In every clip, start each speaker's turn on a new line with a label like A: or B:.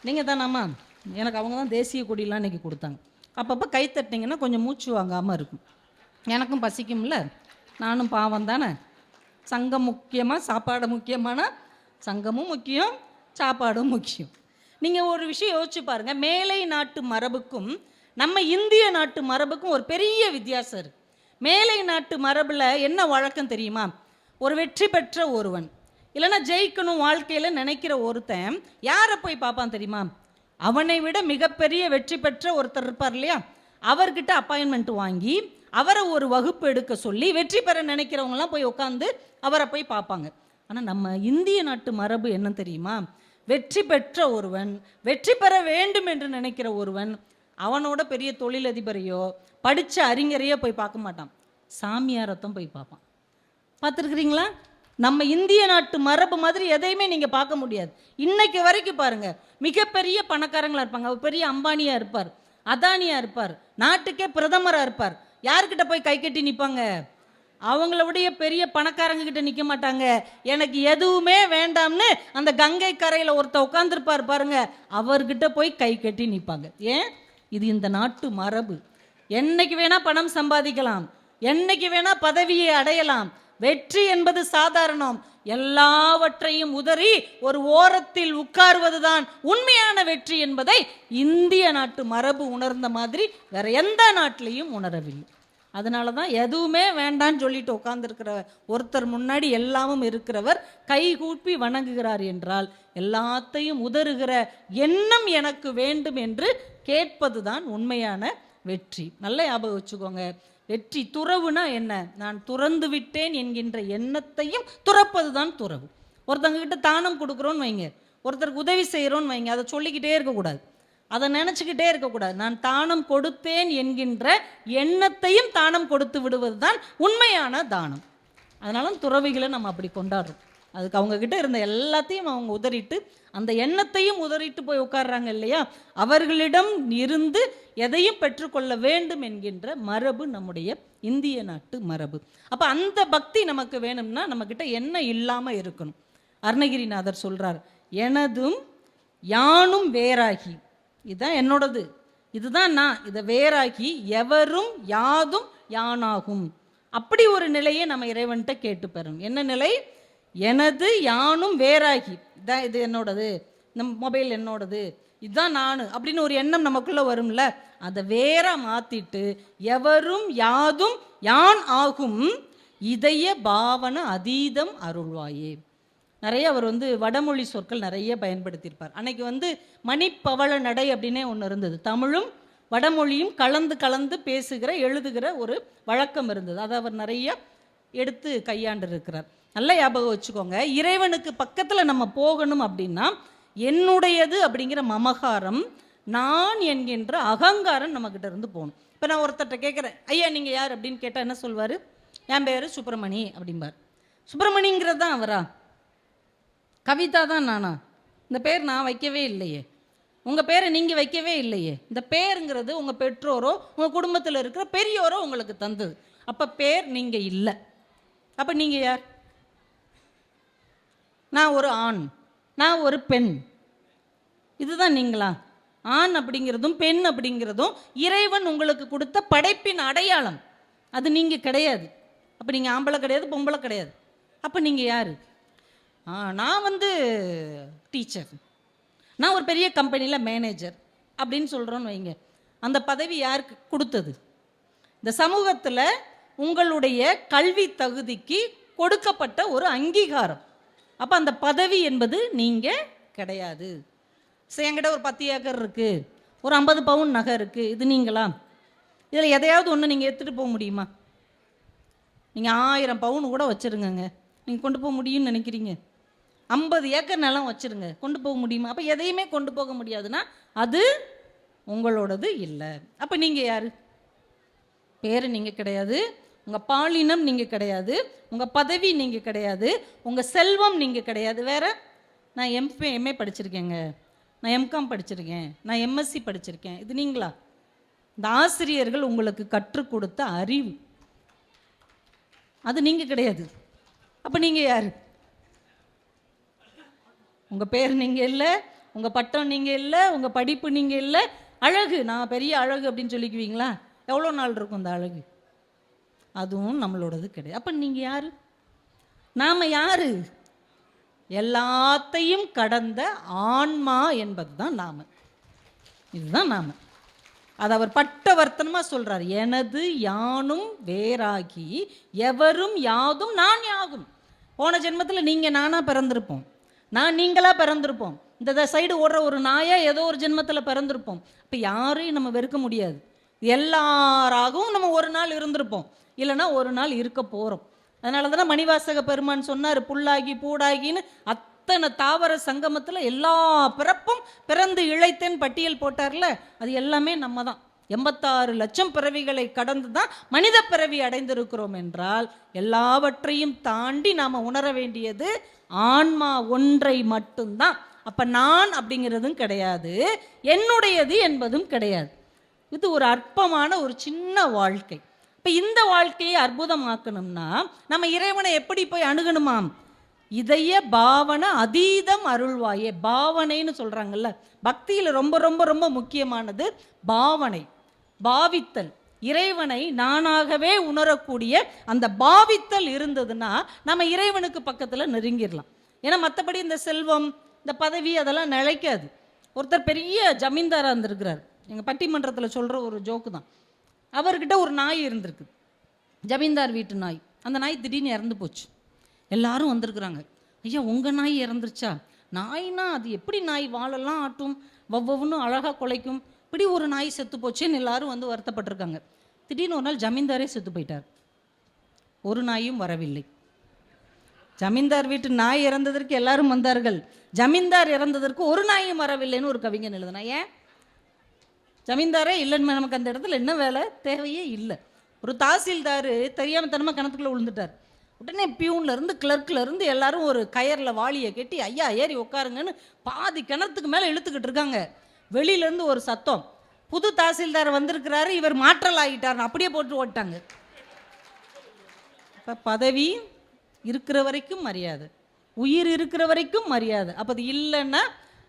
A: நீங்கள் தானாம்மா? எனக்கு அவங்க தான் தேசிய கொடியெலாம் இன்றைக்கி கொடுத்தாங்க. அப்பப்போ கை தட்டினீங்கன்னா கொஞ்சம் மூச்சு வாங்காமல் இருக்கும். எனக்கும் பசிக்கும்ல, நானும் பாவம் தானே. சங்கம் முக்கியமாக சாப்பாடு முக்கியமானா சங்கமும் முக்கியம், சாப்பாடும் முக்கியம். நீங்கள் ஒரு விஷயம் யோசிச்சு பாருங்கள், மேலை நாட்டு மரபுக்கும் நம்ம இந்திய நாட்டு மரபுக்கும் ஒரு பெரிய வித்தியாசம் இருக்குது. மேலை நாட்டு மரபில் என்ன வழக்கம் தெரியுமா? ஒரு வெற்றி பெற்ற ஒருவன் இல்லைன்னா ஜெயிக்கணும் வாழ்க்கையில் நினைக்கிற ஒருத்தன் யாரை போய் பார்ப்பான் தெரியுமா? அவனை விட மிகப்பெரிய வெற்றி பெற்ற ஒருத்தர் இருப்பார் இல்லையா, அவர்கிட்ட அப்பாயின்மெண்ட் வாங்கி அவரை ஒரு வகுப்பு எடுக்க சொல்லி வெற்றி பெற நினைக்கிறவங்களாம் போய் உட்காந்து அவரை போய் பார்ப்பாங்க. ஆனால் நம்ம இந்திய நாட்டு மரபு என்ன தெரியுமா? வெற்றி பெற்ற ஒருவன், வெற்றி பெற வேண்டும் என்று நினைக்கிற ஒருவன் அவனோட பெரிய தொழிலதிபரையோ படித்த அறிஞரையோ போய் பார்க்க மாட்டான், சாமியாரத்தான் போய் பார்ப்பான். பார்த்துருக்குறீங்களா? நம்ம இந்திய நாட்டு மரபு மாதிரி எதையுமே நீங்கள் பார்க்க முடியாது. இன்னைக்கு வரைக்கும் பாருங்கள், மிகப்பெரிய பணக்காரங்களாக இருப்பாங்க. அவர் பெரிய அம்பானியாக இருப்பார், அதானியாக இருப்பார், நாட்டுக்கே பிரதமராக இருப்பார். யார்கிட்ட போய் கை கட்டி நிற்பாங்க? அவங்களுடைய பெரிய பணக்காரங்க கிட்ட நிற்க மாட்டாங்க. எனக்கு எதுவுமே வேண்டாம்னு அந்த கங்கை கரையில் ஒருத்தர் உட்காந்துருப்பார் பாருங்க, அவர்கிட்ட போய் கை கட்டி நிற்பாங்க. ஏன்? இது இந்த நாட்டு மரபு. என்னைக்கு வேணா பணம் சம்பாதிக்கலாம், என்னைக்கு வேணா பதவியை அடையலாம். வெற்றி என்பது சாதாரணம். எல்லாவற்றையும் உதறி ஒரு ஓரத்தில் உட்கார்வதுதான் உண்மையான வெற்றி என்பதை இந்திய நாட்டு மரபு உணர்ந்த மாதிரி வேற எந்த நாட்டிலையும் உணரவில்லை. அதனால தான் எதுவுமே வேண்டான்னு சொல்லிட்டு உட்கார்ந்துருக்கிற ஒருத்தர் முன்னாடி எல்லாமும் இருக்கிறவர் கை கூப்பி வணங்குகிறார் என்றால் எல்லாத்தையும் உதறுகிற எண்ணம் எனக்கு வேண்டும் என்று கேட்பது தான் உண்மையான வெற்றி. நல்ல ஞாபகம் வச்சுக்கோங்க. வெற்றி துறவுனா என்ன? நான் துறந்து விட்டேன் என்கின்ற எண்ணத்தையும் துறப்பது தான் துறவு. ஒருத்தங்கிட்ட தானம் கொடுக்குறோன்னு வைங்க, ஒருத்தருக்கு உதவி செய்கிறோன்னு வைங்க, அதை சொல்லிக்கிட்டே இருக்கக்கூடாது, அதை நினச்சிக்கிட்டே இருக்கக்கூடாது. நான் தானம் கொடுத்தேன் என்கின்ற எண்ணத்தையும் தானம் கொடுத்து விடுவது தான் உண்மையான தானம். அதனால துறவிகளை நம்ம அப்படி கொண்டாடுறோம். அதுக்கு அவங்கக்கிட்ட இருந்த எல்லாத்தையும் அவங்க உதறிட்டு அந்த எண்ணத்தையும் உதறிட்டு போய் உட்கார்றாங்க இல்லையா, அவர்களிடம் இருந்து எதையும் பெற்றுக்கொள்ள வேண்டும் என்கின்ற மரபு நம்முடைய இந்திய நாட்டு மரபு. அப்போ அந்த பக்தி நமக்கு வேணும்னா நம்மக்கிட்ட என்ன இல்லாமல் இருக்கணும்? அருணகிரிநாதர் சொல்கிறார், எனதும் யானும் வேறாகி, இதுதான் என்னோடது, இதுதான் நான், இதை வேறாகி எவரும் யாதும் யானாகும். அப்படி ஒரு நிலையை நம்ம இறைவன்கிட்ட கேட்டு பெறணும். என்ன நிலை? எனது யானும் வேறாகி, இதான் இது என்னோடது, இந்த மொபைல் என்னோடது, இதுதான் நான் அப்படின்னு ஒரு எண்ணம் நமக்குள்ளே வரும்ல, அதை வேற மாற்றிட்டு எவரும் யாதும் யான் ஆகும் இதய பாவன அதீதம் அருள்வாயே. நிறைய அவர் வடமொழி சொற்கள் நிறைய பயன்படுத்தியிருப்பார். அன்னைக்கு மணிப்பவள நடை அப்படின்னே ஒன்று இருந்தது. தமிழும் வடமொழியும் கலந்து கலந்து பேசுகிற எழுதுகிற ஒரு வழக்கம் இருந்தது. அதை அவர் நிறைய எடுத்து கையாண்டு இருக்கிறார். நல்ல ஞாபகம் வச்சுக்கோங்க. இறைவனுக்கு பக்கத்தில் நம்ம போகணும் அப்படின்னா என்னுடையது அப்படிங்கிற மமகாரம், நான் என்கின்ற அகங்காரம் நம்மக்கிட்ட இருந்து போகணும். இப்போ நான் ஒருத்தர்கிட்ட கேட்குறேன், ஐயா நீங்கள் யார் அப்படின்னு கேட்டால் என்ன சொல்வார்? என் பேர் சுப்பிரமணி அப்படிம்பார். சுப்பிரமணிங்கிறது தான் அவரா? கவிதா தான் நானா? இந்த பேர் நான் வைக்கவே இல்லையே, உங்கள் பேரை நீங்கள் வைக்கவே இல்லையே. இந்த பேருங்கிறது உங்கள் பெற்றோரோ உங்கள் குடும்பத்தில் இருக்கிற பெரியோரோ உங்களுக்கு தந்தது. அப்போ பேர் நீங்கள் இல்லை. அப்போ நீங்கள் யார்? நான் ஒரு ஆண், நான் ஒரு பெண், இதுதான் நீங்களா? ஆண் அப்படிங்கிறதும் பெண் அப்படிங்கிறதும் இறைவன் உங்களுக்கு கொடுத்த படைப்பின் அடையாளம். அது நீங்கள் கிடையாது. அப்போ நீங்கள் ஆம்பளை கிடையாது, பொம்பளை கிடையாது. அப்போ நீங்கள் யார்? நான் டீச்சர், நான் ஒரு பெரிய கம்பெனியில் மேனேஜர் அப்படின்னு சொல்கிறோன்னு வைங்க. அந்த பதவி யாருக்கு கொடுத்தது? இந்த சமூகத்தில் உங்களுடைய கல்வி தகுதிக்கு கொடுக்கப்பட்ட ஒரு அங்கீகாரம். அப்போ அந்த பதவி என்பது நீங்கள் கிடையாது. என்கிட்ட ஒரு 10 ஏக்கர் இருக்குது, ஒரு 50 பவுன் நகை இருக்குது, இது நீங்களா? இதில் எதையாவது ஒன்று நீங்கள் எடுத்துகிட்டு போக முடியுமா? நீங்கள் 1000 பவுன் கூட வச்சுருங்கங்க, நீங்கள் கொண்டு போக முடியும்னு நினைக்கிறீங்க? 50 ஏக்கர் நிலம் வச்சுருங்க, கொண்டு போக முடியுமா? அப்போ எதையுமே கொண்டு போக முடியாதுன்னா அது உங்களோடது இல்லை. அப்போ நீங்கள் யார்? பேர் நீங்கள் கிடையாது, உங்கள் பாலினம் நீங்கள் கிடையாது, உங்கள் பதவி நீங்கள் கிடையாது, உங்கள் செல்வம் நீங்கள் கிடையாது. வேறு? நான் எம்ஏ படிச்சிருக்கேங்க, நான் எம்காம் படிச்சிருக்கேன், நான் எம்எஸ்சி படிச்சிருக்கேன், இது நீங்களா? இந்த ஆசிரியர்கள் உங்களுக்கு கற்றுக் கொடுத்த அறிவு, அது நீங்கள் கிடையாது. அப்போ நீங்கள் யார்? உங்கள் பேர் நீங்கள் இல்லை, உங்கள் பட்டம் நீங்கள் இல்லை, உங்கள் படிப்பு நீங்கள் இல்லை, அழகு நான் பெரிய அழகு அப்படின்னு சொல்லிக்குவீங்களா? எவ்வளோ நாள் இருக்கும் இந்த அழகு? அதுவும் நம்மளோடது கிடையாது. அப்போ நீங்கள் யார்? நாம் யார்? எல்லாத்தையும் கடந்த ஆன்மா என்பது தான் நாம். இதுதான் நாம். அது அவர் பட்டவர்த்தனமாக சொல்கிறார். எனது யானும் வேறாகி எவரும் யாதும் நான் யாகும். போன ஜென்மத்தில் நீங்கள் நானாக பிறந்திருப்போம், நான் நீங்களாக பிறந்திருப்போம், இந்த சைடு ஓடுற ஒரு நாயாக ஏதோ ஒரு ஜென்மத்தில் பிறந்திருப்போம். இப்போ யாரையும் நம்ம வெறுக்க முடியாது. எல்லாராகவும் நம்ம ஒரு நாள் இருந்திருப்போம், இல்லைன்னா ஒரு நாள் இருக்க போகிறோம். அதனால தானே மணிவாசக பெருமான் சொன்னார், புல்லாகி பூடாகின்னு அத்தனை தாவர சங்கமத்தில் எல்லா பிறப்பும் பிறந்து இழைத்தேன் பட்டியல் போட்டார்ல. அது எல்லாமே நம்ம தான். 86 லட்சம் பிறவிகளை கடந்து தான் மனித பிறவி அடைந்திருக்கிறோம் என்றால் எல்லாவற்றையும் தாண்டி நாம் உணர வேண்டியது ஆன்மா ஒன்றை மட்டும்தான். அப்போ நான் அப்படிங்கிறதும் கிடையாது, என்னுடையது என்பதும் கிடையாது. இது ஒரு அற்பமான ஒரு சின்ன வாழ்க்கை. இப்போ இந்த வாழ்க்கையை அற்புதமாக்கணும்னா நம்ம இறைவனை எப்படி போய் அணுகணுமாம்? இதய பாவனை அதீதம் அருள்வாயே. பாவனைன்னு சொல்கிறாங்கல்ல, பக்தியில் ரொம்ப ரொம்ப ரொம்ப முக்கியமானது பாவனை, பாவித்தல். இறைவனை நானாகவே உணரக்கூடிய அந்த பாவித்தல் இருந்ததுன்னா நம்ம இறைவனுக்கு பக்கத்தில் நெருங்கிடலாம். ஏன்னா மற்றபடி இந்த செல்வம், இந்த பதவி அதெல்லாம் நிலைக்காது. ஒருத்தர் பெரிய ஜமீன்தாராக இருந்திருக்கிறார். எங்கள் பட்டிமன்றத்தில் சொல்கிற ஒரு ஜோக்கு தான். அவர்கிட்ட ஒரு நாய் இருந்திருக்கு, ஜமீன்தார் வீட்டு நாய். அந்த நாய் திடீர்னு இறந்து போச்சு. எல்லாரும் வந்திருக்கிறாங்க. ஐயா உங்கள் நாய் இறந்துருச்சா? நாய்னா அது எப்படி நாய் வாழெல்லாம் ஆட்டும், ஒவ்வொன்றும் அழகாக குலைக்கும், இப்படி ஒரு நாய் செத்து போச்சேன்னு எல்லாரும் வந்து வருத்தப்பட்டிருக்காங்க. திடீர்னு ஒரு நாள் ஜமீன்தாரே செத்து போயிட்டார். ஒரு நாயும் வரவில்லை. ஜமீன்தார் வீட்டு நாய் இறந்ததற்கு எல்லாரும் வந்தார்கள், ஜமீன்தார் இறந்ததற்கு ஒரு நாயும் வரவில்லைன்னு ஒரு கவிஞன் எழுதுனா. ஏன்? ஜமீன்தாரே இல்லைன்னு நமக்கு அந்த இடத்துல என்ன வேலை? தேவையே இல்லை. ஒரு தாசில்தார் தெரியாமல் தனமாக கிணத்துக்குள்ளே விழுந்துட்டார். உடனே பியூன்லேருந்து கிளர்க்லேருந்து எல்லாரும் ஒரு கயரில் வாளியை கட்டி ஐயா ஏறி உட்காருங்கன்னு பாதி கிணத்துக்கு மேலே இழுத்துக்கிட்டு இருக்காங்க. வெளியிலேருந்து ஒரு சத்தம், புது தாசில்தார் வந்திருக்கிறாரு, இவர் மாற்றல் ஆகிட்டார்னு அப்படியே போட்டு ஓட்டாங்க. இப்போ பதவி இருக்கிற வரைக்கும் மரியாதை, உயிர் இருக்கிற வரைக்கும் மரியாதை. அப்போ அது இல்லைன்னா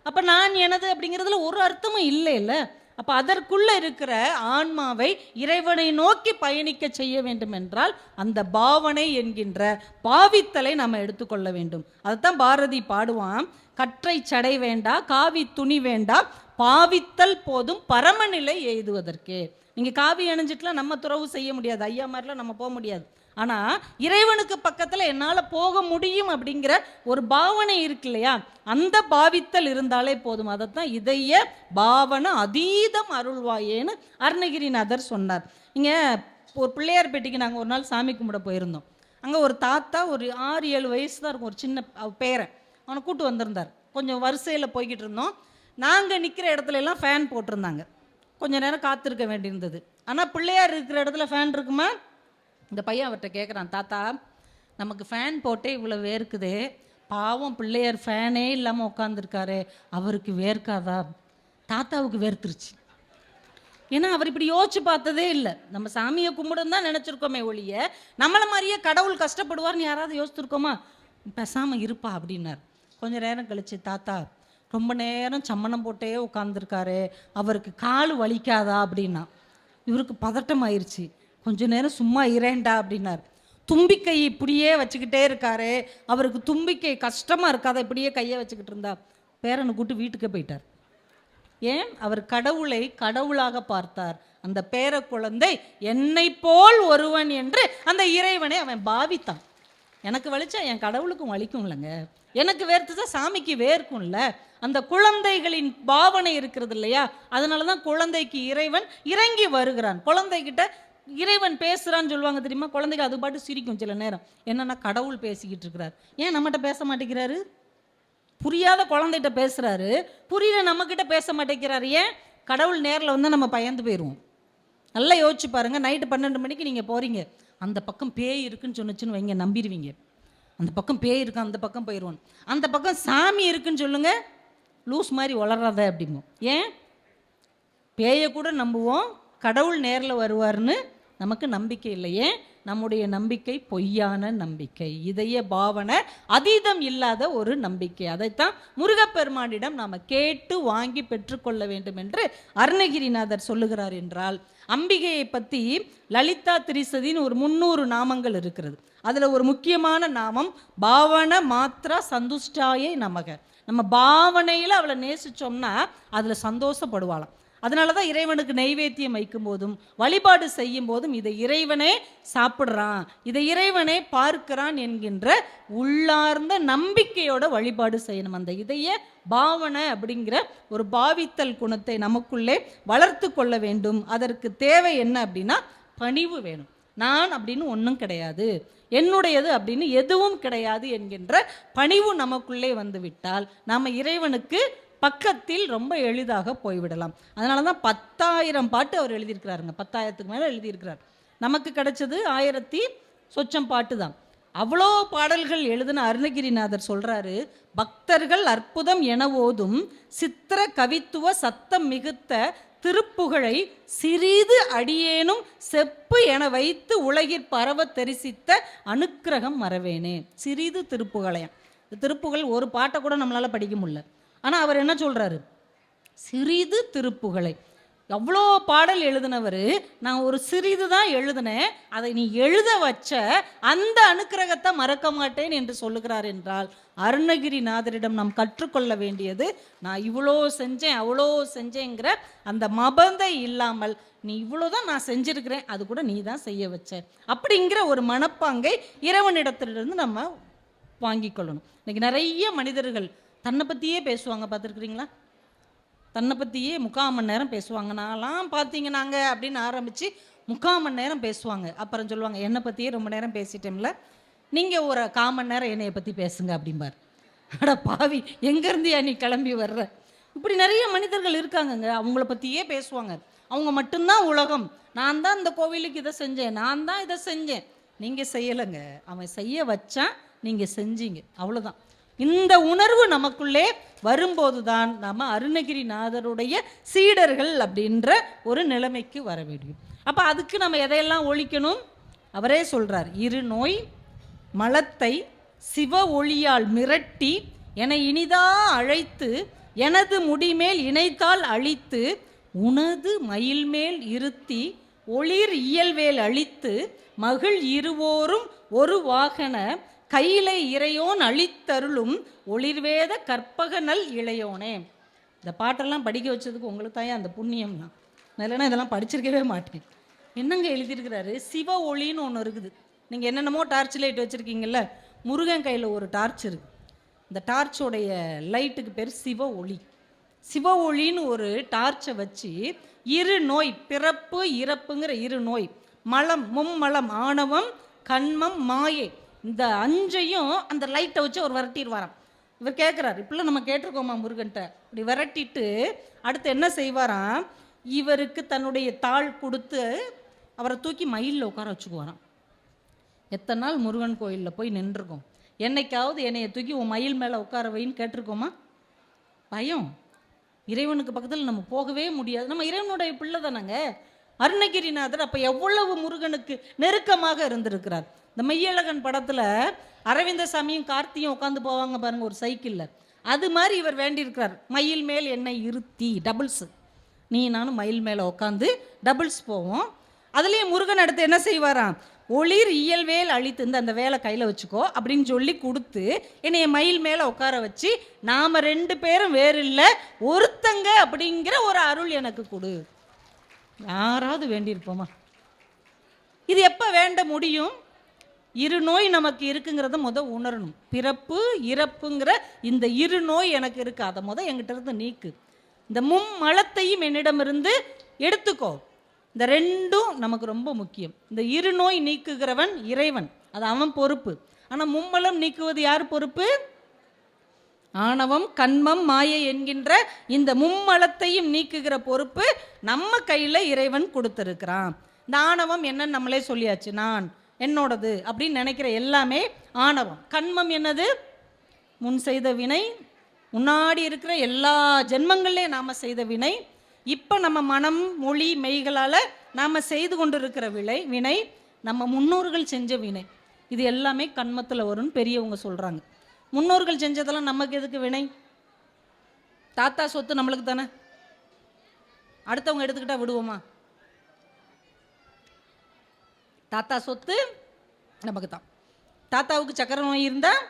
A: அப்போ நான் எனது அப்படிங்கிறதுல ஒரு அர்த்தமும் இல்லை இல்லை. அப்போ அதற்குள்ளே இருக்கிற ஆன்மாவை இறைவனை நோக்கி பயணிக்க செய்ய வேண்டும் என்றால் அந்த பாவனை என்கின்ற பாவித்தலை நம்ம எடுத்துக்கொள்ள வேண்டும். அதைத்தான் பாரதி பாடுவான், கற்றை சடை வேண்டா காவி துணி வேண்டா பாவித்தல் போதும் பரமநிலை எய்துவதற்கு. நீங்கள் காவி அணிஞ்சிட்டுலாம் நம்ம துறவு செய்ய முடியாது, ஐயா மாதிரிலாம் நம்ம போக முடியாது. ஆனால் இறைவனுக்கு பக்கத்தில் என்னால் போக முடியும் அப்படிங்கிற ஒரு பாவனை இருக்கு இல்லையா, அந்த பாவித்தல் இருந்தாலே போதும். அதைத்தான் இதய பாவனை அதீதம் அருள்வாயேன்னு அருணகிரிநாதர் சொன்னார். இங்கே ஒரு பிள்ளையார்பேட்டைக்கு நாங்கள் ஒரு நாள் சாமி கும்பிட போயிருந்தோம். அங்கே ஒரு தாத்தா ஒரு 6-7 வயசு தான் இருக்கும், ஒரு சின்ன பேரன், அவனை கூட்டு வந்திருந்தார். கொஞ்சம் வரிசையில் போய்கிட்டு இருந்தோம். நாங்கள் நிற்கிற இடத்துல எல்லாம் ஃபேன் போட்டிருந்தாங்க. கொஞ்சம் நேரம் காத்திருக்க வேண்டியிருந்தது. ஆனால் பிள்ளையார் இருக்கிற இடத்துல ஃபேன் இருக்குமா? இந்த பையன் அவர்கிட்ட கேட்குறான், தாத்தா நமக்கு ஃபேன் போட்டே இவ்வளோ வேர்க்குதே, பாவம் பிள்ளையார் ஃபேனே இல்லாமல் உட்காந்துருக்காரு, அவருக்கு வேர்க்காதா? தாத்தாவுக்கு வேர்த்துருச்சு. ஏன்னா அவர் இப்படி யோசிச்சு பார்த்ததே இல்லை. நம்ம சாமியை கும்பிடுன்னு தான் நினச்சிருக்கோமே ஒழிய நம்மளை மாதிரியே கடவுள் கஷ்டப்படுவார்னு யாராவது யோசிச்சிருக்கோமா? பேசாமல் இருப்பா அப்படின்னார். கொஞ்சம் நேரம் கழிச்சு, தாத்தா ரொம்ப நேரம் சம்மணம் போட்டே உட்காந்துருக்காரு, அவருக்கு கால் வலிக்காதா அப்படின்னா. இவருக்கு பதட்டம் ஆயிடுச்சு. கொஞ்ச நேரம் சும்மா இரேண்டா அப்படின்னார். தும்பிக்கை இப்படியே வச்சுக்கிட்டே இருக்காரு, அவருக்கு தும்பிக்கை கஷ்டமாக இருக்காத, இப்படியே கையை வச்சுக்கிட்டு இருந்தா. பேரனை கூட்டு வீட்டுக்கே போயிட்டார். ஏன்? அவர் கடவுளை கடவுளாக பார்த்தார். அந்த பேர குழந்தை என்னை போல் ஒருவன் என்று அந்த இறைவனை அவன் பாவித்தான். எனக்கு வலிச்சா என் கடவுளுக்கும் வலிக்கும் இல்லைங்க, எனக்கு வேர்த்துதான் சாமிக்கு வேர்க்கும்ல. அந்த குழந்தைகளின் பாவனை இருக்கிறது இல்லையா, அதனால தான் குழந்தைக்கு இறைவன் இறங்கி வருகிறான். குழந்தைகிட்ட இறைவன் பேசுகிறான்னு சொல்லுவாங்க தெரியுமா? குழந்தைக்கு அது பாட்டு சிரிக்கும் சில நேரம். என்னன்னா கடவுள் பேசிக்கிட்டு இருக்கிறார், ஏன் நம்மகிட்ட பேச மாட்டேங்கிறாரு? புரியாத குழந்தைகிட்ட பேசுகிறாரு, புரியல நம்மக்கிட்ட பேச மாட்டேங்கிறாரு. ஏன்? கடவுள் நேரில் வந்து நம்ம பயந்து போயிடுவோம். நல்லா யோசிச்சு பாருங்க. நைட்டு 12 மணிக்கு நீங்கள் போகிறீங்க, அந்த பக்கம் பேய் இருக்குன்னு சொன்னிச்சுன்னு வைங்க, நம்பிடுவீங்க. அந்த பக்கம் பேய் இருக்கு, அந்த பக்கம் போயிடுவோம். அந்த பக்கம் சாமி இருக்குன்னு சொல்லுங்க, லூஸ் மாதிரி வளராத அப்படிமோ. ஏன்? பேயை கூட நம்புவோம், கடவுள் நேரில் வருவார்னு நமக்கு நம்பிக்கை இல்லையே, நம்முடைய நம்பிக்கை பொய்யான நம்பிக்கை, இதய பாவனை அதீதம் இல்லாத ஒரு நம்பிக்கை. அதைத்தான் முருகப்பெருமானிடம் நாம் கேட்டு வாங்கி பெற்றுக்கொள்ள வேண்டும் என்று அருணகிரிநாதர் சொல்லுகிறார். என்றால் அம்பிகையை பற்றி லலிதா திரிசதின்னு ஒரு 300 நாமங்கள் இருக்கிறது. அதில் ஒரு முக்கியமான நாமம் பாவன மாத்ரா சந்துஷ்டாயே நமக. நம்ம பாவனையில் அவளை நேசிச்சோம்னா அதில் சந்தோஷப்படுவாளாம். அதனால தான் இறைவனுக்கு நைவேத்தியம் வைக்கும் போதும் வழிபாடு செய்யும் போதும் இதை இறைவனே சாப்பிட்றான், இதை இறைவனே பார்க்கிறான் என்கின்ற உள்ளார்ந்த நம்பிக்கையோட வழிபாடு செய்யணும். அந்த இதய பாவனை அப்படிங்கிற ஒரு பாவித்தல் குணத்தை நமக்குள்ளே வளர்த்து கொள்ள வேண்டும். அதற்கு தேவை என்ன அப்படின்னா பணிவு வேணும். நான் அப்படின்னு ஒன்றும் கிடையாது, என்னுடையது அப்படின்னு எதுவும் கிடையாது என்கின்ற பணிவு நமக்குள்ளே வந்து விட்டால் நாம் இறைவனுக்கு பக்கத்தில் ரொம்ப எளிதாக போய்விடலாம். அதனால தான் 10,000 பாட்டு அவர் எழுதியிருக்கிறாருங்க. 10,000க்கு மேலே எழுதியிருக்கிறார். நமக்கு கிடைச்சது 1000 சொச்சம் பாட்டு தான். அவ்வளோ பாடல்கள் எழுதின அருணகிரிநாதர் சொல்கிறாரு, பக்தர்கள் அற்புதம் என ஓதும் சித்திர கவித்துவ சத்தம் மிகுத்த திருப்புகழை சிறிது அடியேனும் செப்பு என வைத்து உலகிற் பரவ தெரிசித்த அனுக்கிரகம் மறவேனே. சிறிது திருப்புகழையம். இந்த திருப்புகழ் ஒரு பாட்டை கூட நம்மளால் படிக்க முடியல. ஆனால் அவர் என்ன சொல்கிறாரு, சிறிது திருப்புகழை. எவ்வளோ பாடல் எழுதினவர், நான் ஒரு சிறிது தான் எழுதினேன், அதை நீ எழுத வச்ச அந்த அனுக்கிரகத்தை மறக்க மாட்டேன் என்று சொல்லுகிறார். என்றால் அருணகிரிநாதரிடம் நாம் கற்றுக்கொள்ள வேண்டியது, நான் இவ்வளோ செஞ்சேன் அவ்வளோ செஞ்சேங்கிற அந்த மபந்தை இல்லாமல், நீ இவ்வளோதான் நான் செஞ்சிருக்கிறேன், அது கூட நீ தான் செய்ய வச்ச அப்படிங்கிற ஒரு மனப்பாங்கை இறைவனிடத்திலிருந்து நம்ம வாங்கி கொள்ளணும். இன்னைக்கு நிறைய மனிதர்கள் தன்னை பற்றியே பேசுவாங்க, பார்த்துருக்குறீங்களா? தன்னை பற்றியே 3/4 மணி நேரம் பேசுவாங்க. நான்லாம் பார்த்தீங்கன்னாங்க அப்படின்னு ஆரம்பித்து 3/4 மணி நேரம் பேசுவாங்க. அப்புறம் சொல்லுவாங்க, என்னை பற்றியே ரொம்ப நேரம் பேசிட்டோம்ல, நீங்கள் ஒரு 1/4 மணி நேரம் என்னையை பற்றி பேசுங்க அப்படிம்பார். அட பாவி, எங்கேருந்து நீ கிளம்பி வர்ற? இப்படி நிறைய மனிதர்கள் இருக்காங்கங்க. அவங்கள பற்றியே பேசுவாங்க. அவங்க மட்டும்தான் உலகம், நான் தான் இந்த கோவிலுக்கு இதை செஞ்சேன், நான் தான் இதை செஞ்சேன். நீங்கள் செய்யலைங்க, அவன் செய்ய வச்சான், நீங்கள் செஞ்சீங்க, அவ்வளோதான். இந்த உணர்வு நமக்குள்ளே வரும்போது தான் நம்ம அருணகிரிநாதருடைய சீடர்கள் அப்படின்ற ஒரு நிலைமைக்கு வர வேண்டும். அப்போ அதுக்கு நம்ம எதையெல்லாம் ஒழிக்கணும்? அவரே சொல்கிறார், இரு நோய் மலத்தை சிவ ஒளியால் மிரட்டி என இனிதா அழைத்து எனது முடிமேல் இணைத்தால் அழித்து உனது மயில் மேல் இருத்தி ஒளிர் இயல்வேல் அழித்து மகிழ் இருவோரும் ஒரு வாகன கையிலை இறையோன் அழித்தருளும் ஒளிர்வேத கற்பகநல் இளையோனே. இந்த பாட்டெல்லாம் படிக்க வச்சதுக்கு உங்களுக்கு தான் அந்த புண்ணியம் தான். இல்லைன்னா இதெல்லாம் படிச்சிருக்கவே மாட்டேன். என்னங்க எழுதியிருக்கிறாரு, சிவ ஒளின்னு ஒன்று இருக்குது. நீங்கள் என்னென்னமோ டார்ச் லைட் வச்சுருக்கீங்கல்ல, முருகன் கையில் ஒரு டார்ச் இருக்குது. இந்த டார்ச்சோடைய லைட்டுக்கு பேர் சிவ ஒளி. சிவ ஒளின்னு ஒரு டார்ச்சை வச்சு இரு நோய், பிறப்பு இறப்புங்கிற இரு நோய், மலம் மும்மலம் ஆணவம் கண்மம் மாயை, இந்த 5ஐயும் அந்த லைட்டை வச்சு அவர் விரட்டிடுவாராம். இவர் கேட்குறாரு, இப்படிலாம் நம்ம கேட்டிருக்கோமா முருகன்ட்ட? இப்படி விரட்டிட்டு அடுத்து என்ன செய்வாராம், இவருக்கு தன்னுடைய தாள் கொடுத்து அவரை தூக்கி மயிலில் உட்கார வச்சுக்குவாராம். எத்தனை நாள் முருகன் கோயிலில் போய் நின்றுருக்கோம்? என்னைக்காவது என்னையை தூக்கி உன் மயில் மேலே உட்கார வைன்னு கேட்டிருக்கோமா? பயம். இறைவனுக்கு பக்கத்தில் நம்ம போகவே முடியாது. நம்ம இறைவனுடைய பிள்ளை தானங்க. அருணகிரிநாதர் அப்போ எவ்வளவு முருகனுக்கு நெருக்கமாக இருந்திருக்கிறார். இந்த மெய்யழகன் படத்தில் அரவிந்த சாமியும் கார்த்தியும் உட்காந்து போவாங்க பாருங்கள் ஒரு சைக்கிளில், அது மாதிரி இவர் வேண்டியிருக்கிறார், மயில் மேல் என்னை இருத்தி, டபுள்ஸு, நீ நானும் மயில் மேலே உட்காந்து டபுள்ஸ் போவோம். அதுலேயும் முருகன் அடுத்து என்ன செய்வாராம், ஒளிர் இயல்வேல் அழித்து, அந்த வேலை கையில் வச்சுக்கோ அப்படின்னு சொல்லி கொடுத்து என்னைய மயில் மேலே உட்கார வச்சு நாம் 2 பேரும் வேறு இல்லை ஒருத்தங்க அப்படிங்கிற ஒரு அருள் எனக்கு கொடு. யாராவது வேண்டியிருப்போமா? இது எப்போ வேண்ட முடியும்? இரு நோய் நமக்கு இருக்குங்கிறத உணரணும். பிறப்பு இறப்புங்கிற இந்த இரு நோய் எனக்கு இருக்கு, அதை என்கிட்ட இருந்து நீக்கு. இந்த மும்மலத்தையும் என்னிடமிருந்து எடுத்துக்கோ. இந்த 2ம் நமக்கு ரொம்ப முக்கியம். இந்த இரு நோய் நீக்குகிறவன் இறைவன், அது அவன் பொறுப்பு. ஆனால் மும்மலம் நீக்குவது யார் பொறுப்பு? ஆணவம் கண்மம் மாயை என்கின்ற இந்த மும்மலத்தையும் நீக்குகிற பொறுப்பு நம்ம கையில் இறைவன் கொடுத்துருக்கிறான். இந்த ஆணவம் என்னன்னு நம்மளே சொல்லியாச்சு, நான் என்னோடது அப்படின்னு நினைக்கிற எல்லாமே ஆணவம். கண்மம் என்னது? முன் செய்த வினை, முன்னாடி இருக்கிற எல்லா ஜென்மங்கள்லேயும் நாம் செய்த வினை. இப்போ நம்ம மனம் மொழி மெய்களால் நாம் செய்து கொண்டு இருக்கிற வினை நம்ம முன்னோர்கள் செஞ்ச வினை. இது எல்லாமே கண்மத்தில் வரும்னு பெரியவங்க சொல்கிறாங்க. முன்னோர்கள் செஞ்சதெல்லாம் நமக்கு எதுக்கு வினை? தாத்தா சொத்து நம்மளுக்கு தானே, அடுத்தவங்க எடுத்துக்கிட்டா விடுவோமா? தாத்தா சொத்து நமக்கு தான். தாத்தாவுக்கு சக்கரை நோய் இருந்தால்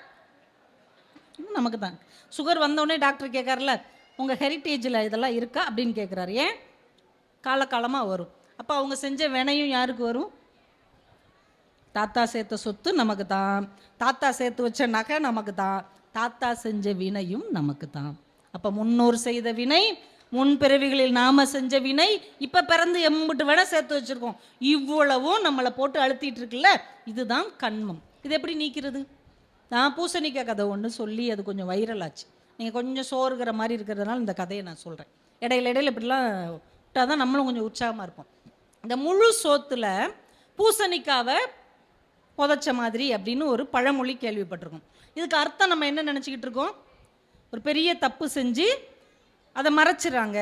A: நமக்கு தான். சுகர் வந்தோடனே டாக்டர் கேட்காருல, உங்கள் ஹெரிட்டேஜில் இதெல்லாம் இருக்கா அப்படின்னு கேட்குறாரு. ஏன்? காலகாலமாக வரும். அப்போ அவங்க செஞ்ச வினையும் யாருக்கு வரும்? தாத்தா சேர்த்த சொத்து நமக்கு தான், தாத்தா சேர்த்து வச்ச நகை நமக்கு தான், தாத்தா செஞ்ச வினையும் நமக்கு தான். அப்போ முன்னோர் செய்த வினை, முன் பிறவிகளில் நாம் செஞ்ச வினை, இப்போ பிறந்து எம்பிட்டு வேணால் சேர்த்து வச்சுருக்கோம். இவ்வளவும் நம்மளை போட்டு அழுத்திட்டு இருக்குல்ல, இதுதான் கண்மம். இது எப்படி நீக்கிறது? நான் பூசணிக்காய் கதை ஒன்று சொல்லி அது கொஞ்சம் வைரல் ஆச்சு. நீங்கள் கொஞ்சம் சோறுகிற மாதிரி இருக்கிறதுனால இந்த கதையை நான் சொல்கிறேன். இடையில இப்படிலாம் விட்டால் தான் நம்மளும் கொஞ்சம் உற்சாகமாக இருப்போம். இந்த முழு சோத்தில் பூசணிக்காவை புதைச்ச மாதிரி அப்படின்னு ஒரு பழமொழி கேள்விப்பட்டிருக்கோம். இதுக்கு அர்த்தம் நம்ம என்ன நினச்சிக்கிட்டு இருக்கோம்? ஒரு பெரிய தப்பு செஞ்சு அதை மறைச்சிட்றாங்க.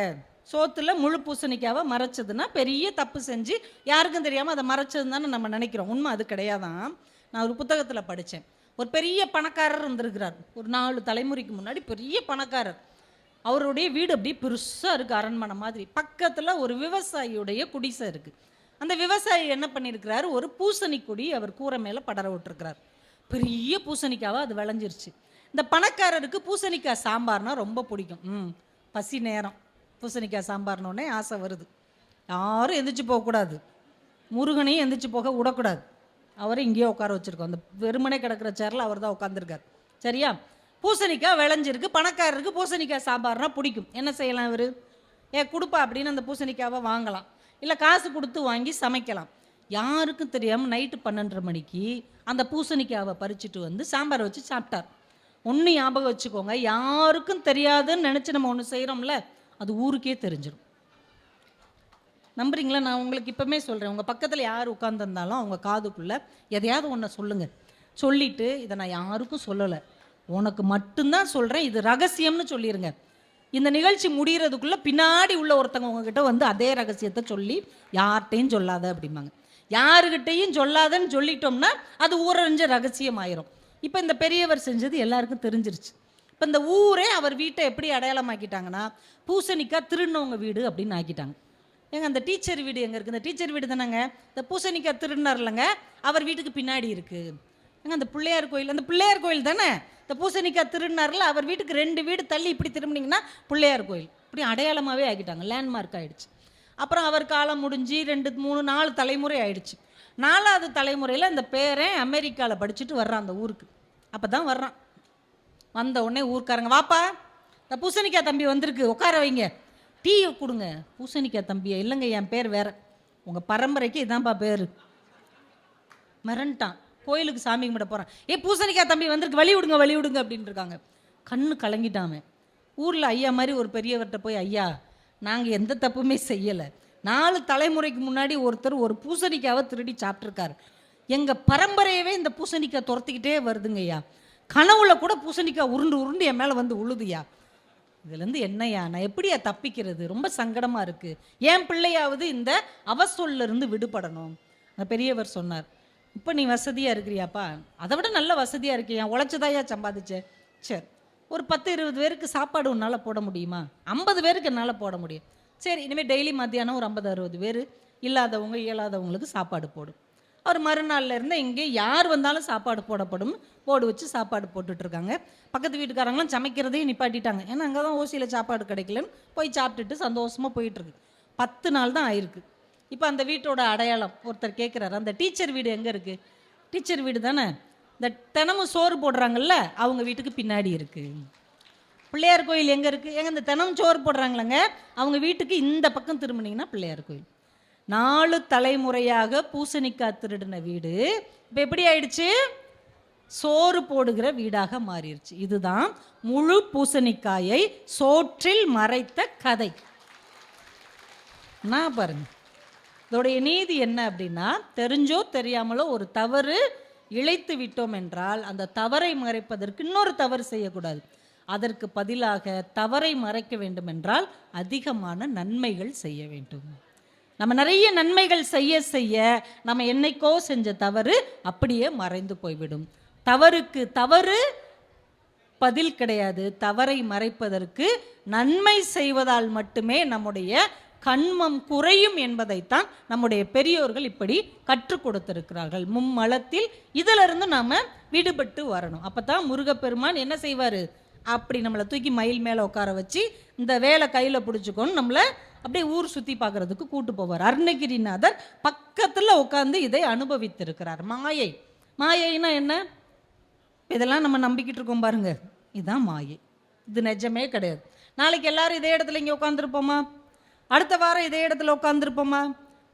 A: சோத்தில் முழு பூசணிக்காவை மறைச்சதுன்னா பெரிய தப்பு செஞ்சு யாருக்கும் தெரியாமல் அதை மறைச்சதுன்னு தானே நம்ம நினைக்கிறோம். உண்மை அது கிடையாதான். நான் ஒரு புத்தகத்தில் படித்தேன். ஒரு பெரிய பணக்காரர் இருந்திருக்கிறார். ஒரு 4 தலைமுறைக்கு முன்னாடி பெரிய பணக்காரர். அவருடைய வீடு அப்படியே பெருசாக இருக்குது, அரண்மனை மாதிரி. பக்கத்தில் ஒரு விவசாயியுடைய குடிசை இருக்குது. அந்த விவசாயி என்ன பண்ணியிருக்கிறாரு, ஒரு பூசணி கொடி அவர் கூரை மேலே படர விட்டுருக்கிறார். பெரிய பூசணிக்காவை அது விளைஞ்சிருச்சு. இந்த பணக்காரருக்கு பூசணிக்காய் சாம்பார்னா ரொம்ப பிடிக்கும். பசி நேரம் பூசணிக்காய் சாம்பார்னோடனே ஆசை வருது. யாரும் எந்திரிச்சு போகக்கூடாது, முருகனையும் எந்திரிச்சு போக விடக்கூடாது. அவரை இங்கேயே உட்கார வச்சுருக்கோம். அந்த வெறுமனே கிடக்கிற சேரில் அவர் தான் உட்காந்துருக்கார். சரியா? பூசணிக்காய் விளைஞ்சிருக்கு. பணக்காரருக்கு பூசணிக்காய் சாம்பார்னா பிடிக்கும். என்ன செய்யலாம்? இவர் கொடுப்பா அப்படின்னு அந்த பூசணிக்காவை வாங்கலாம், இல்லை காசு கொடுத்து வாங்கி சமைக்கலாம். யாருக்கும் தெரியாமல் நைட்டு 12:30 மணிக்கு அந்த பூசணிக்காவை பறிச்சுட்டு வந்து சாம்பார் வச்சு சாப்பிட்டார். ஒன்று ஞாபகம் வச்சுக்கோங்க, யாருக்கும் தெரியாதுன்னு நினச்சி நம்ம ஒன்று செய்கிறோம்ல, அது ஊருக்கே தெரிஞ்சிடும். நம்புறீங்களா? நான் உங்களுக்கு இப்போமே சொல்கிறேன். உங்கள் பக்கத்தில் யார் உட்காந்துருந்தாலும் அவங்க காதுக்குள்ளே எதையாவது ஒன்றை சொல்லுங்கள். சொல்லிவிட்டு இதை நான் யாருக்கும் சொல்லலை, உனக்கு மட்டும்தான் சொல்கிறேன், இது ரகசியம்னு சொல்லிடுங்க. இந்த நிகழ்ச்சி முடிகிறதுக்குள்ளே பின்னாடி உள்ள ஒருத்தவங்க உங்ககிட்ட வந்து அதே ரகசியத்தை சொல்லி யார்கிட்டையும் சொல்லாத அப்படிம்பாங்க. யாருக்கிட்டையும் சொல்லாதன்னு சொல்லிட்டோம்னா அது ஊரறிஞ்ச ரகசியம் ஆயிரும். இப்போ இந்த பெரியவர் செஞ்சது எல்லாருக்கும் தெரிஞ்சிருச்சு. இப்போ இந்த ஊரே அவர் வீட்டை எப்படி அடையாளமாக்கிட்டாங்கன்னா, பூசணிக்காய் திருடினவங்க வீடு அப்படின்னு ஆக்கிட்டாங்க. ஏங்க அந்த டீச்சர் வீடு எங்கே இருக்குது? இந்த டீச்சர் வீடு தானேங்க இந்த பூசணிக்காய் திருடினார் இல்லைங்க, அவர் வீட்டுக்கு பின்னாடி இருக்குது. ஏங்க அந்த பிள்ளையார் கோயில், அந்த பிள்ளையார் கோயில் தானே இந்த பூசணிக்காய் திருடினார்ல, அவர் வீட்டுக்கு 2 வீடு தள்ளி இப்படி திரும்பினீங்கன்னா பிள்ளையார் கோயில். இப்படி அடையாளமாகவே ஆக்கிட்டாங்க, லேண்ட்மார்க் ஆகிடுச்சு. அப்புறம் அவர் காலம் முடிஞ்சு 2, 3, 4 தலைமுறை ஆயிடுச்சு. 4வது தலைமுறையில் அந்த பேரன் அமெரிக்காவில் படிச்சுட்டு வர்றான் அந்த ஊருக்கு. அப்போ தான் வர்றான். வந்த உடனே ஊர்க்காரங்க, வாப்பா இந்த பூசணிக்காய் தம்பி வந்திருக்கு, உட்கார வைங்க, டீ கொடுங்க. பூசணிக்காய் தம்பியா? இல்லைங்க, என் பேர் வேற, உங்கள் பரம்பரைக்கு இதான்ப்பா பேர். மிரண்டான். கோயிலுக்கு சாமி கும்பிட போகிறான். பூசணிக்காய் தம்பி வந்திருக்கு, வழி விடுங்க அப்படின்னு இருக்காங்க. கண்ணு கலங்கிட்டாமே. ஊரில் ஐயா மாதிரி ஒரு பெரியவர்கிட்ட போய், ஐயா நாங்கள் எந்த தப்புமே செய்யலை, 4 தலைமுறைக்கு முன்னாடி ஒருத்தர் ஒரு பூசணிக்காவை திருடி சாப்பிட்ருக்காரு, எங்கள் பரம்பரையவே இந்த பூசணிக்காய் துரத்திக்கிட்டே வருதுங்கய்யா, கனவுல கூட பூசணிக்காய் உருண்டு என் மேலே வந்து உழுதுயா, இதுலேருந்து என்னையா நான் எப்படியா தப்பிக்கிறது, ரொம்ப சங்கடமாக இருக்குது, என் பிள்ளையாவது இந்த அவசொல்லிருந்து விடுபடணும். அந்த பெரியவர் சொன்னார், இப்போ நீ வசதியாக இருக்கிறியாப்பா, அதை விட நல்ல வசதியாக இருக்கியா, உழைச்சதாயா சம்பாதிச்சேன், சரி ஒரு 10-20 பேருக்கு சாப்பாடு உன்னால் போட முடியுமா? 50 பேருக்கு என்னால் போட முடியும், சரி இனிமேல் டெய்லி மத்தியானம் ஒரு 50-60 பேர் இல்லாதவங்க இயலாதவங்களுக்கு சாப்பாடு போடும். அவர் மறுநாளில் இருந்து இங்கே யார் வந்தாலும் சாப்பாடு போடப்படும், போடு வச்சு சாப்பாடு போட்டுட்ருக்காங்க. பக்கத்து வீட்டுக்காரங்களாம் சமைக்கிறதையும் நிப்பாட்டிட்டாங்க, ஏன்னா அங்கே தான் ஓசியில் சாப்பாடு கிடைக்கலன்னு போய் சாப்பிட்டுட்டு சந்தோஷமாக போயிட்டுருக்கு. 10 நாள் தான் ஆயிருக்கு. இப்போ அந்த வீட்டோட அடையாளம் ஒருத்தர் கேட்குறாரு, அந்த டீச்சர் வீடு எங்கே இருக்குது? டீச்சர் வீடு தானே இந்த தினமும் சோறு போடுறாங்கல்ல, அவங்க வீட்டுக்கு பின்னாடி இருக்குது. பிள்ளையார் கோயில் எங்கே இருக்குது? எங்கே இந்த தினமும் சோறு போடுறாங்களங்க, அவங்க வீட்டுக்கு இந்த பக்கம் திரும்பினீங்கன்னா பிள்ளையார் கோயில். 4 தலைமுறையாக பூசணிக்காய் திருடின வீடு இப்போ எப்படி ஆயிடுச்சு? சோறு போடுகிற வீடாக மாறிடுச்சு. இதுதான் முழு பூசணிக்காயை சோற்றில் மறைத்த கதை. நான் பாருங்க, இதோடைய நீதி என்ன அப்படின்னா, தெரிஞ்சோ தெரியாமலோ ஒரு தவறு இழைத்து விட்டோம் என்றால் அந்த தவறை மறைப்பதற்கு இன்னொரு தவறு செய்யக்கூடாது. அதற்கு பதிலாக தவறை மறைக்க வேண்டும் என்றால் அதிகமான நன்மைகள் செய்ய வேண்டும். நம்ம நிறைய நன்மைகள் செய்ய செய்ய நம்ம என்னைக்கோ செஞ்ச தவறு அப்படியே மறைந்து போய்விடும். தவறுக்கு தவறு பதில் கிடையாது. தவறை மறைப்பதற்கு நன்மை செய்வதால் மட்டுமே நம்முடைய கண்மம் குறையும் என்பதைத்தான் நம்முடைய பெரியோர்கள் இப்படி கற்றுக் கொடுத்திருக்கிறார்கள். மும்மலத்தில் இதிலிருந்து நாம விடுபட்டு வரணும். அப்பதான் முருகப்பெருமான் என்ன செய்வாரு, அப்படி நம்மளை தூக்கி மயில் மேலே உட்கார வச்சு இந்த வேலை கையில் பிடிச்சிக்கோன்னு நம்மளை அப்படியே ஊர் சுற்றி பார்க்குறதுக்கு கூட்டு போவார். அருணகிரிநாதர் பக்கத்தில் உட்காந்து இதை அனுபவித்திருக்கிறார். மாயை, மாயைனா என்ன? இதெல்லாம் நம்ம நம்பிக்கிட்டு இருக்கோம் பாருங்க, இதுதான் மாயை. இது நிஜமே கிடையாது. நாளைக்கு எல்லாரும் இதே இடத்துல இங்கே உட்காந்துருப்போமா? அடுத்த வாரம் இதே இடத்துல உட்காந்துருப்போமா?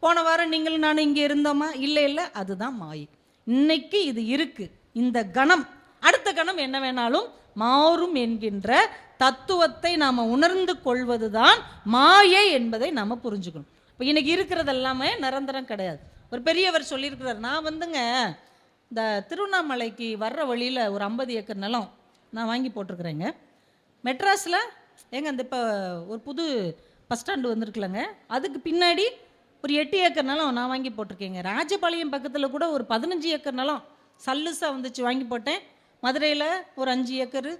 A: போன வாரம் நீங்களும் நானும் இங்கே இருந்தோமா? இல்லை இல்லை, அதுதான் மாயை. இன்னைக்கு இது இருக்கு, இந்த கணம் அடுத்த கணம் என்ன வேணாலும் மாறும் என்கின்ற தத்துவத்தை நாம் உணர்ந்து கொள்வதுதான் மாயை என்பதை நாம் புரிஞ்சுக்கணும். இப்போ இன்னைக்கு இருக்கிறது எல்லாமே நிரந்தரம் கிடையாது. ஒரு பெரியவர் சொல்லியிருக்கிறார், நான் வந்துங்க இந்த திருவண்ணாமலைக்கு வர்ற வழியில் ஒரு 50 ஏக்கர் நிலம் நான் வாங்கி போட்டிருக்கிறேங்க. மெட்ராஸில் ஏங்க இந்த இப்போ ஒரு புது பஸ் ஸ்டாண்டு வந்திருக்குலங்க, அதுக்கு பின்னாடி ஒரு 8 ஏக்கர் நிலம் நான் வாங்கி போட்டிருக்கேங்க. ராஜபாளையம் பக்கத்தில் கூட ஒரு 15 ஏக்கர் நிலம் சல்லுசாக வந்துச்சு, வாங்கி போட்டேன். மதுரையில் ஒரு 5 ஏக்கரு,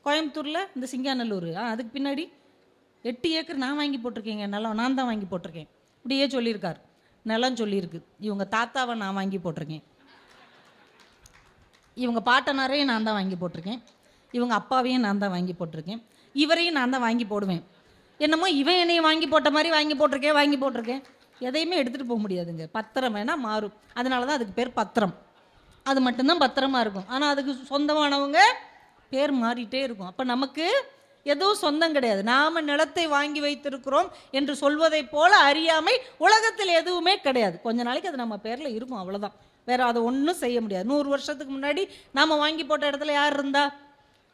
A: கோயம்புத்தூரில் இந்த சிங்காநல்லூர் அதுக்கு பின்னாடி 8 ஏக்கர் நான் வாங்கி போட்டிருக்கேங்க. நிலம் நான் தான் வாங்கி போட்டிருக்கேன். இப்படியே சொல்லியிருக்கார். நிலம் சொல்லியிருக்கு. இவங்க தாத்தாவை நான் வாங்கி போட்டிருக்கேன், இவங்க பாட்டனாரையும் நான் தான் வாங்கி போட்டிருக்கேன், இவங்க அப்பாவையும் நான் தான் வாங்கி போட்டிருக்கேன், இவரையும் நான் தான் வாங்கி போடுவேன். என்னமோ இவன் என்னையும் வாங்கி போட்ட மாதிரி வாங்கி போட்டிருக்கேன். எதையுமே எடுத்துகிட்டு போக முடியாதுங்க. பத்திரம் வேணால் மாறும். அதனால தான் அதுக்கு பேர் பத்திரம். அது மட்டும்தான் பத்திரமா இருக்கும். ஆனால் அதுக்கு சொந்தமானவங்க பேர் மாறிட்டே இருக்கும். அப்போ நமக்கு எதுவும் சொந்தம் கிடையாது. நாம் நிலத்தை வாங்கி வைத்திருக்கிறோம் என்று சொல்வதை போல அறியாமை உலகத்தில் எதுவுமே கிடையாது. கொஞ்ச நாளைக்கு அது நம்ம பேரில் இருக்கும், அவ்வளோதான். வேற அதை ஒன்றும் செய்ய முடியாது. 100 வருஷத்துக்கு முன்னாடி நாம் வாங்கி போட்ட இடத்துல யார் இருந்தா,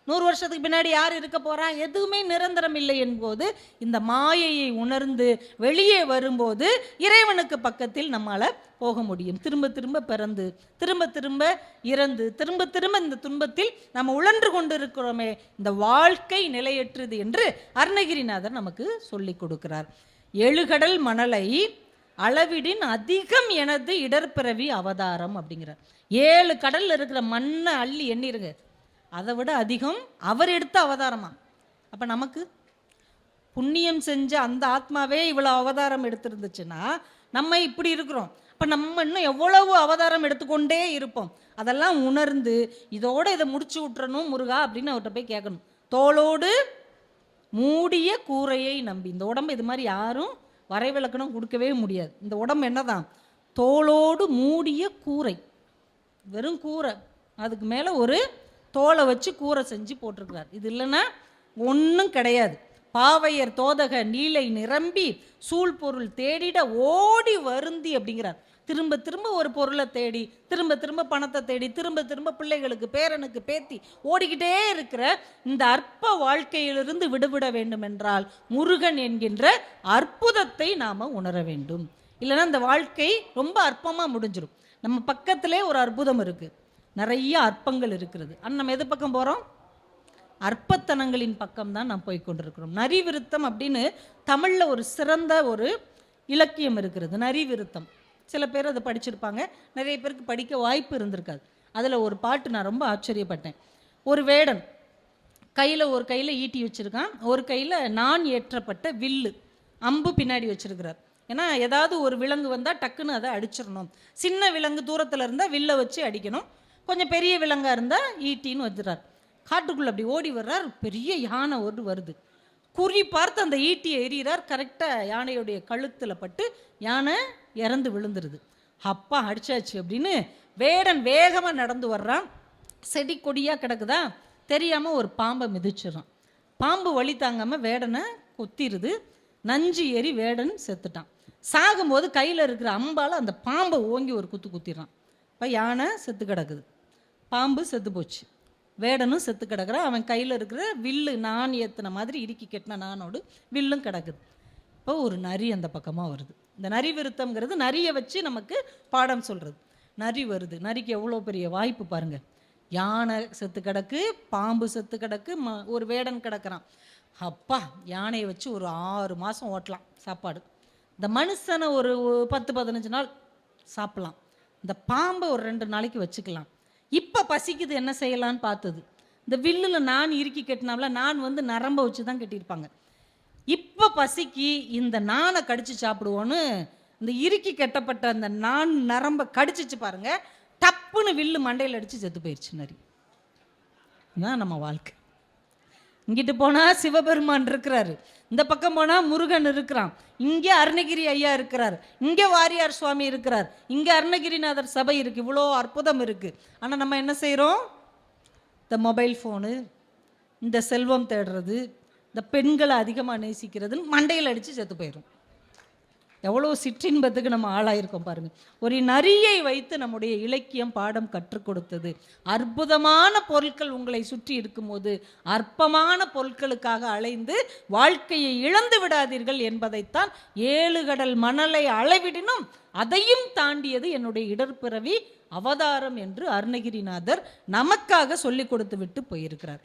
A: 100 வருஷத்துக்கு பின்னாடி யார் இருக்க போறா? எதுவுமே நிரந்தரம் இல்லை என்போது இந்த மாயையை உணர்ந்து வெளியே வரும்போது இறைவனுக்கு பக்கத்தில் நம்மால போக முடியும். திரும்ப திரும்ப பிறந்து திரும்ப திரும்ப இறந்து திரும்ப திரும்ப இந்த துன்பத்தில் நம்ம உழன்று கொண்டு இருக்கிறோமே, இந்த வாழ்க்கை நிலையற்றது என்று அருணகிரிநாதர் நமக்கு சொல்லி கொடுக்கிறார். 7 கடல் மணலை அளவிடின் அதிகம் எனது இடர்பிறவி அவதாரம் அப்படிங்கிறார். 7 கடல்ல இருக்கிற மண்ணை அள்ளி எண்ணிருங்க, அதை விட அதிகம் அவர் எடுத்த அவதாரமா. அப்போ நமக்கு புண்ணியம் செஞ்ச அந்த ஆத்மாவே இவ்வளோ அவதாரம் எடுத்திருந்துச்சுன்னா நம்ம இப்படி இருக்கிறோம். அப்போ நம்ம இன்னும் எவ்வளவு அவதாரம் எடுத்துக்கொண்டே இருப்போம். அதெல்லாம் உணர்ந்து இதோட இதை முடிச்சு விட்டுறணும் முருகா அப்படின்னு அவர்கிட்ட போய் கேட்கணும். தோளோடு மூடிய கூரையை நம்பி. இந்த உடம்பு இது மாதிரி யாரும் வரைவிலக்கணம் கொடுக்கவே முடியாது. இந்த உடம்பு என்னதான், தோளோடு மூடிய கூரை, வெறும் கூரை, அதுக்கு மேலே ஒரு தோலை வச்சு கூரை செஞ்சு போட்டிருக்கிறார். இது இல்லைன்னா ஒன்றும் கிடையாது. பாவையர் தோதக நீலை நிரம்பி சூழ்பொருள் தேடிட ஓடி வருந்தி அப்படிங்கிறார். திரும்ப திரும்ப ஒரு பொருளை தேடி, திரும்ப திரும்ப பணத்தை தேடி, திரும்ப திரும்ப பிள்ளைகளுக்கு பேரனுக்கு பேத்தி ஓடிக்கிட்டே இருக்கிற இந்த அற்ப வாழ்க்கையிலிருந்து விடுபட வேண்டும் என்றால் முருகன் என்கின்ற அற்புதத்தை நாம் உணர வேண்டும். இல்லைன்னா இந்த வாழ்க்கை ரொம்ப அற்பமாக முடிஞ்சிடும். நம்ம பக்கத்திலே ஒரு அற்புதம் இருக்குது, நிறைய அற்பங்கள் இருக்கிறது. ஆனால் நம்ம எது பக்கம் போகிறோம்? அற்பத்தனங்களின் பக்கம் தான் நாம் போய் கொண்டிருக்கிறோம். நரிவிருத்தம் அப்படின்னு தமிழில் ஒரு சிறந்த ஒரு இலக்கியம் இருக்கிறது, நரிவிருத்தம். சில பேர் அதை படிச்சிருப்பாங்க, நிறைய பேருக்கு படிக்க வாய்ப்பு இருந்திருக்காது. அதில் ஒரு பாட்டு நான் ரொம்ப ஆச்சரியப்பட்டேன். ஒரு வேடன் ஒரு கையில் ஈட்டி வச்சுருக்கான், ஒரு கையில் நான் ஏற்றப்பட்ட வில்லு அம்பு பின்னாடி வச்சுருக்கிறார். ஏன்னா ஏதாவது ஒரு விலங்கு வந்தால் டக்குன்னு அதை அடிச்சிடணும். சின்ன விலங்கு தூரத்தில் இருந்தால் வில்லை வச்சு அடிக்கணும், கொஞ்சம் பெரிய விலங்காக இருந்தால் ஈட்டின்னு வச்சுறார். காட்டுக்குள்ளே அப்படி ஓடி வர்றார். பெரிய யானை ஒரு வருது, குறி பார்த்து அந்த ஈட்டியை எறிகிறார். கரெக்டாக யானையுடைய கழுத்தில் பட்டு யானை இறந்து விழுந்துருது. அப்பா அடிச்சாச்சு அப்படின்னு வேடன் வேகமாக நடந்து வர்றான். செடி கொடியாக கிடக்குதா தெரியாமல் ஒரு பாம்பை மிதிச்சிடறான். பாம்பு வழி தாங்காமல் வேடனை கொத்திடுது. நஞ்சு ஏறி வேடன் செத்துட்டான். சாகும்போது கையில் இருக்கிற அம்பால் அந்த பாம்பை ஓங்கி ஒரு குத்து குத்திடுறான். இப்போ யானை செத்து கிடக்குது, பாம்பு செத்து போச்சு, வேடனும் செத்து கிடக்குறான். அவன் கையில் இருக்கிற வில்லு நான் ஏற்றின மாதிரி இறுக்கி கெட்டின நானோடு வில்லும் கிடக்குது. இப்போ ஒரு நரி அந்த பக்கமாக வருது. இந்த நரி விருத்தம்ங்கிறது நரியை வச்சு நமக்கு பாடம் சொல்கிறது. நரி வருது, நரிக்கு எவ்வளோ பெரிய வாய்ப்பு பாருங்க. யானை செத்து கிடக்கு, பாம்பு செத்து கிடக்கு, ஒரு வேடன் கிடக்கிறான். அப்பா யானையை வச்சு ஒரு 6 மாதம் ஓட்டலாம் சாப்பாடு. இந்த மனுஷனை ஒரு 10-15 நாள் சாப்பிடலாம், இந்த பாம்பை ஒரு 2 நாளைக்கு வச்சுக்கலாம். இப்போ பசிக்குது, என்ன செய்யலான்னு பார்த்தது. இந்த வில்லில் நான் இறுக்கி கட்டினால, நான் நரம்பை வச்சு தான் கட்டியிருப்பாங்க. இப்போ பசிக்கு இந்த நானை கடிச்சு சாப்பிடுவோன்னு இந்த இறுக்கி கட்டப்பட்ட அந்த நான் நரம்பை கடிச்சிச்சு பாருங்க, டப்புன்னு வில்லு மண்டையில் அடித்து செத்து போயிடுச்சு நரி. இதுதான் நம்ம வாழ்க்கை. இங்கிட்டு போனால் சிவபெருமான் இருக்கிறாரு, இந்த பக்கம் போனால் முருகன் இருக்கிறான், இங்கே அருணகிரி ஐயா இருக்கிறார், இங்கே வாரியார் சுவாமி இருக்கிறார், இங்கே அருணகிரிநாதர் சபை இருக்குது, இவ்வளோ அற்புதம் இருக்குது. ஆனால் நம்ம என்ன செய்கிறோம்? இந்த மொபைல் ஃபோனு, இந்த செல்வம் தேடுறது, இந்த பெண்களை அதிகமாக நேசிக்கிறதுன்னு மண்டையில் அடித்து செத்து போயிடும். எவ்வளோ சிற்றின்பத்துக்கு நம்ம ஆளாயிருக்கோம் பாருங்கள். ஒரு நரியை வைத்து நம்முடைய இலக்கியம் பாடம் கற்றுக் கொடுத்தது. அற்புதமான பொருட்கள் உங்களை சுற்றி இருக்கும்போது அற்பமான பொருட்களுக்காக அலைந்து வாழ்க்கையை இழந்து விடாதீர்கள் என்பதைத்தான் 7 கடல் மணலை அளவிடினும் அதையும் தாண்டியது என்னுடைய இடர்பிறவி அவதாரம் என்று அருணகிரிநாதர் நமக்காக சொல்லிக் கொடுத்து விட்டு போயிருக்கிறார்.